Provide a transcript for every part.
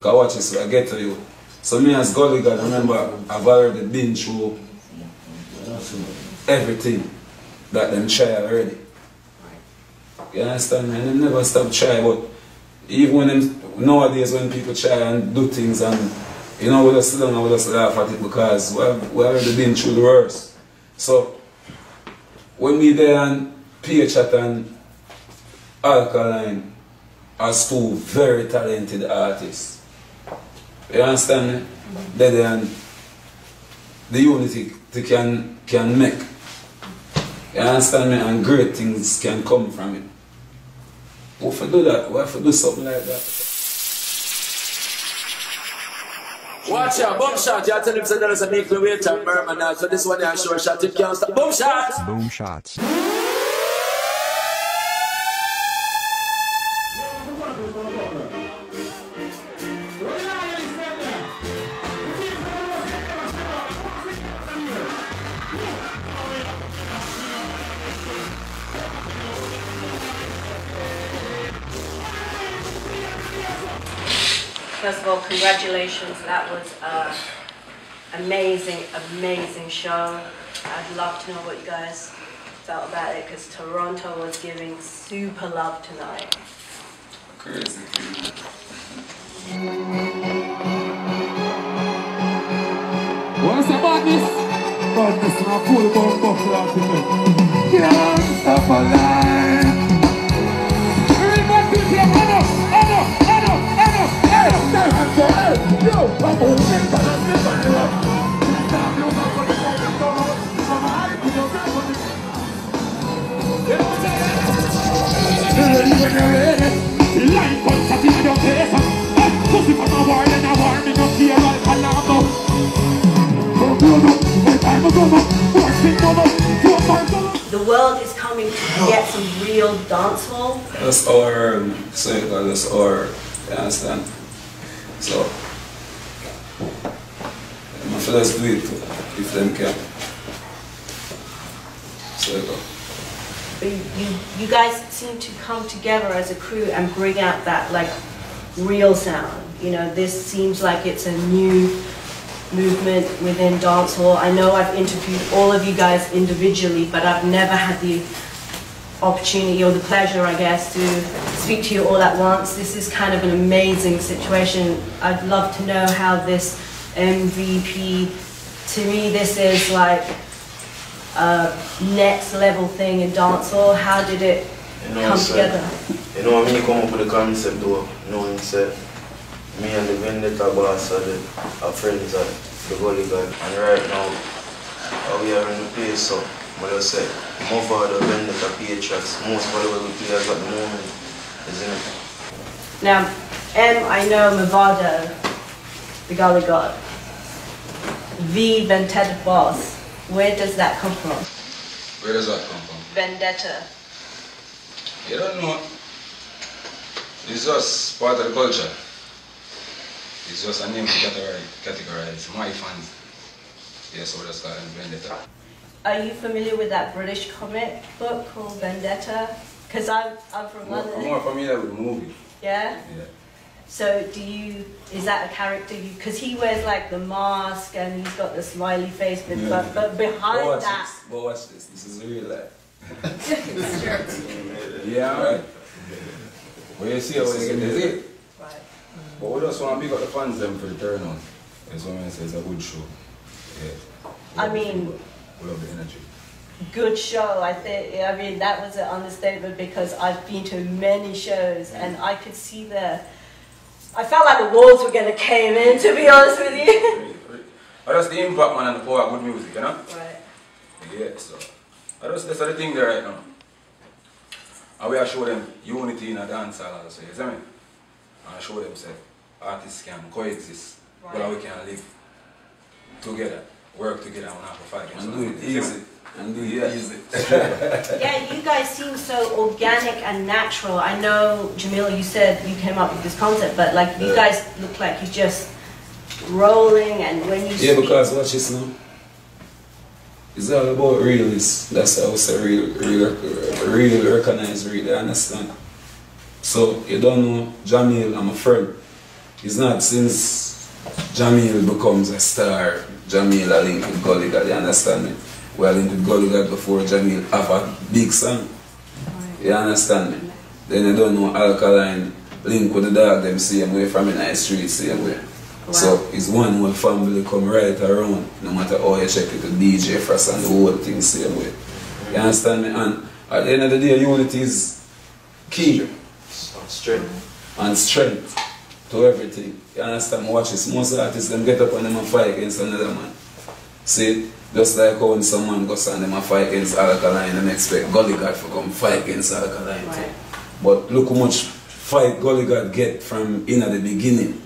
I watch this, I get to you. So me as Gully God, remember, I've already been through everything that them try already. You understand me? And they never stop trying, but even when them, nowadays when people try and do things and you know, we just sit down and we just laugh at it because we already been through the worst. So when we there and P-Chat and Alkaline as two very talented artists. You understand me? They and the unity they can make. You understand me? And great things can come from it. We have to do that. We have to do something like that. Watch out, boom shot. You tell him that there's a make the weight and Burma now. So this one is a short shot. It can't stop. Boom shots! Boom shots. First of all, congratulations. That was an amazing, amazing show. I'd love to know what you guys felt about it because Toronto was giving super love tonight. Crazy. What's about this? Badness and a full bomb buckler to me. Can't stop alive. Everybody here, the world is coming to get some real dancehall. That's our circle, that's our, you understand? So, my fellas do it if them can. So you go. But you guys seem to come together as a crew and bring out that like real sound. You know, this seems like it's a new movement within dancehall. I know I've interviewed all of you guys individually, but I've never had the opportunity or the pleasure, I guess, to speak to you all at once. This is kind of an amazing situation. I'd love to know how this MVP, to me this is like a next level thing in dancehall. How did it come together? You know, me come up with the concept though, knowing that me and the Vendetta boss are friends at the Gully God. And right now, we are in the place, so I just say, Mavado Vendetta P-Tracks, most valuable players at the moment is in it. Now, I know Mavado, the Gully God, the Vendetta boss. Where does that come from? Where does that come from? Vendetta. You don't know. It's just part of the culture. It's just a name to categorize my fans. Yes, so that's called Vendetta. Are you familiar with that British comic book called Vendetta? Because I'm from London. I'm more familiar with the movie. Yeah? Yeah. So is that a character because he wears like the mask and he's got the smiley face, but behind that... But watch this, this is real life. It's true. Yeah, right. Well, you see how they get this. Right. But we just want to pick up the fans them for the turn on. That's what I say, it's a good show. Yeah. I mean... We love the energy. Good show, I mean, that was an understatement because I've been to many shows and I could see I felt like the walls were going to cave in, to be honest with you. That's the impact, man, and the power of good music, you know? Right. Yeah, so. That's the thing there right now. And we are show them unity in a dance hall also, you see me? And I show them say artists can coexist, but we can live together, work together and have a fight. And do it easy. And do it easy. Yeah, you guys seem so organic and natural. I know, Jahmiel, you said you came up with this concept, but like you guys look like you're just rolling and when you speak... Yeah, because watch this now. It's all about realness. That's how I say real recognize, really understand. So you don't know Jahmiel, I'm a friend. it's not since Jahmiel becomes a star, Jahmiel are linked with Gully God, you understand me? We are linked with Gully God before Jahmiel have a big song. You understand me? Then you don't know Alkaline link with the dog them same way from in the street same way. Wow. So it's one whole family come right around, no matter how you check it, the DJ Frost and the whole thing same way. You understand me? And at the end of the day, unity is key. And strength to everything. You understand me? Watch this. Most artists them get up and them and fight against another man. See? Just like how when someone goes and them and fight against Alkaline and expect Gully God to come fight against Alkaline. Right. But look how much fight Gully God get from in at the beginning.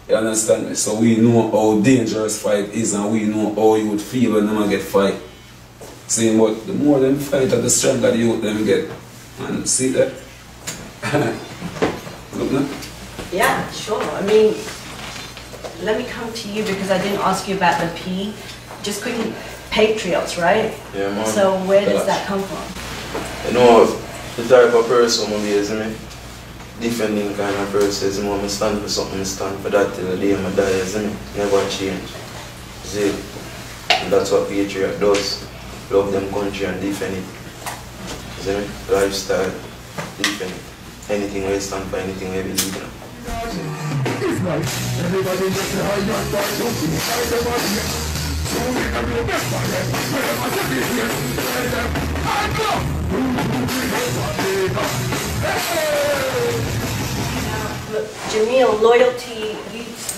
You understand me? So we know how dangerous fight is and we know how you would feel when them get fight. See, but the more them fight, the stronger the youth them get. And see that? Look now. Yeah, sure. I mean, let me come to you because I didn't ask you about the P. Just quickly, Patriots, right? Yeah, man. So where does that come from? You know, the type of person I'm isn't me? Defending kind of person, I stand for something, I stand for that till the day I die, isn't me? Never change. See? And that's what Patriot does. Love them country and defend it. See me? Lifestyle, defend it. Anything we stand for, anything we believe in. Everybody just say, I got that, Jahmiel, loyalty,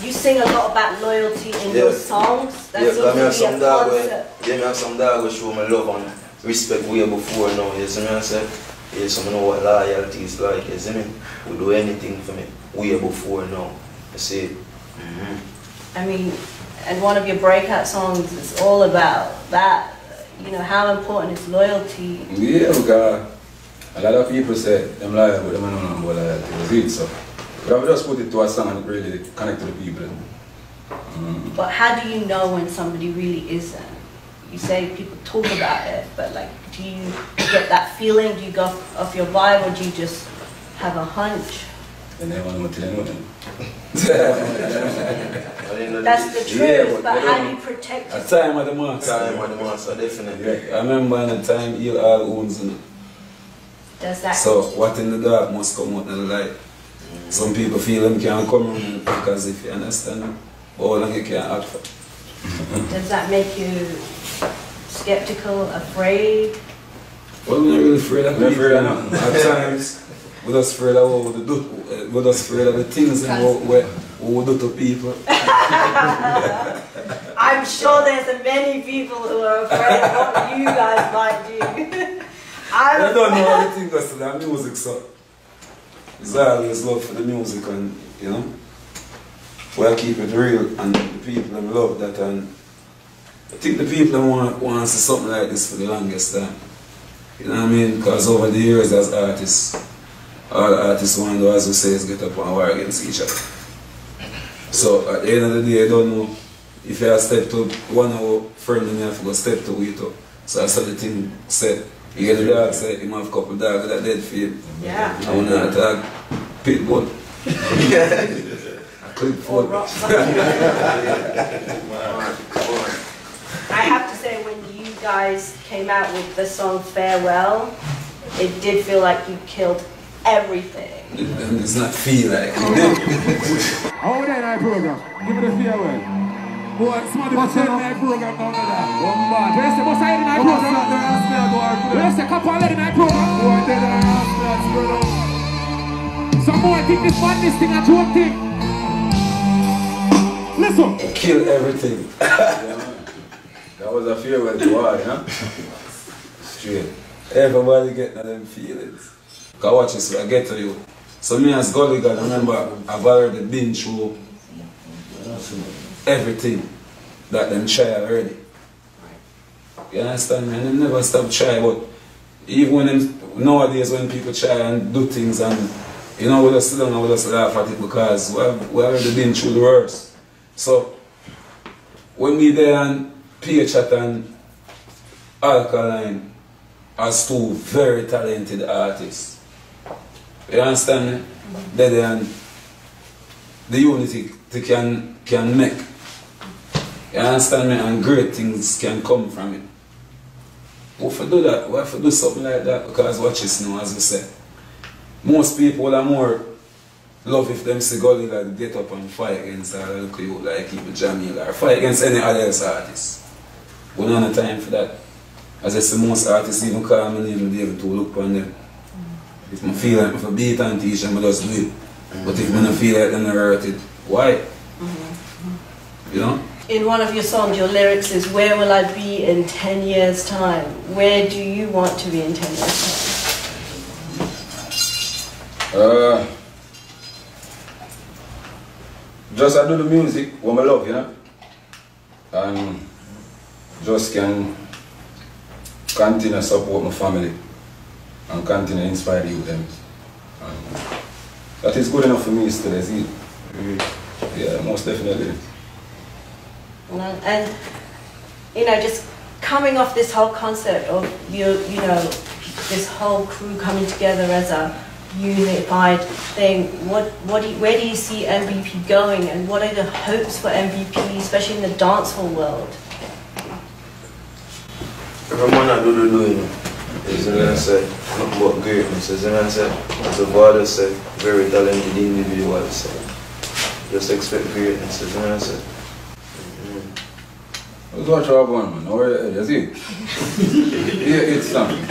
you sing a lot about loyalty in your songs. That seems to be a concept. Yeah, I have some dog who show me love and respect way before now, you see me I say? Yeah, so I know what loyalty is like, you see me? We do anything for me way before now, you see? I mean, and one of your breakout songs is all about that, you know, how important is loyalty? Yeah, because a lot of people say them loyal, but they don't know about loyalty. Was it so? But I just put it to a song and really connect to the people. But how do you know when somebody really isn't? You say people talk about it, but like, do you get that feeling? Do you go off your vibe, or do you just have a hunch? They never know till they know them. That's the truth, yeah, but how do you protect yourself? A time of the master. Time of the master, definitely. Yeah, I remember in the time he'll all owns it. Does that so what in the dark must come out in the light. Some people feel them can't come in because if you understand them, all long you can't act for. Does that make you skeptical, afraid? Well, we're not really afraid of people. At times, we're just afraid of what we do. We're just afraid of the things and what we do to people. I'm sure there's many people who are afraid of what you guys might do. I don't know how the thing goes to that music, so it's always love for the music and, you know, we'll keep it real and the people them love that, and I think the people want to see something like this for the longest time. You know what I mean? Because over the years as artists, all artists want to do, as we say, is get up and war against each other. So at the end of the day, I don't know if you have step to one of our friends and you have to go step to it up. So that's how the thing said. You get the dog say, you have a couple dogs that are dead for you. Yeah. I want to attack Pitbull. Clip for I have to say, when you guys came out with the song Farewell, it did feel like you killed everything. It's not feel like How then I program? Give it a farewell. What? Somebody watch the night program down there. One man. Where's the boss in the night program? Where's the couple in the night program? Some more think this man, this thing, and one thing. Listen. Kill everything. That was a farewell to all, huh? Straight. Everybody getting them feelings. Cause watch this, I get to you. So me as Gully God, remember, I've already been through everything that them try already. You understand me? And they never stop trying, but even when them, nowadays when people try and do things and, you know, we just sit down and we just laugh at it because we already been through the worst. So, when we there and Patriot and Alkaline as two very talented artists, you understand me? They and the unity they can make. You understand me? And great things can come from it. We have to do that. We have to do something like that because watch this now, as we said. Most people are more love if them see Gully like get up and fight against a local youth like even Jahmiel or fight against any other artist. We don't have time for that. As I say, most artists even call my name and they have to look on them. If I feel like if I beat and teach them, I just do it. But if I don't feel like they're hurt it, why? You know? In one of your songs, your lyrics is, where will I be in 10 years' time? Where do you want to be in 10 years' time? Just I do the music what I love, you know? And just can continue to support my family and continue to inspire you them. And that is good enough for me still, is it? Yeah, most definitely. And you know, just coming off this whole concept of this whole crew coming together as a unified thing, where do you see MVP going, and what are the hopes for MVP, especially in the dancehall world? Every man I do, you know. As I said, not about greatness, as I said, as the father said, very talented individual, so just expect greatness, as I said. Let's watch our one, man. That's it. Yeah, it's something.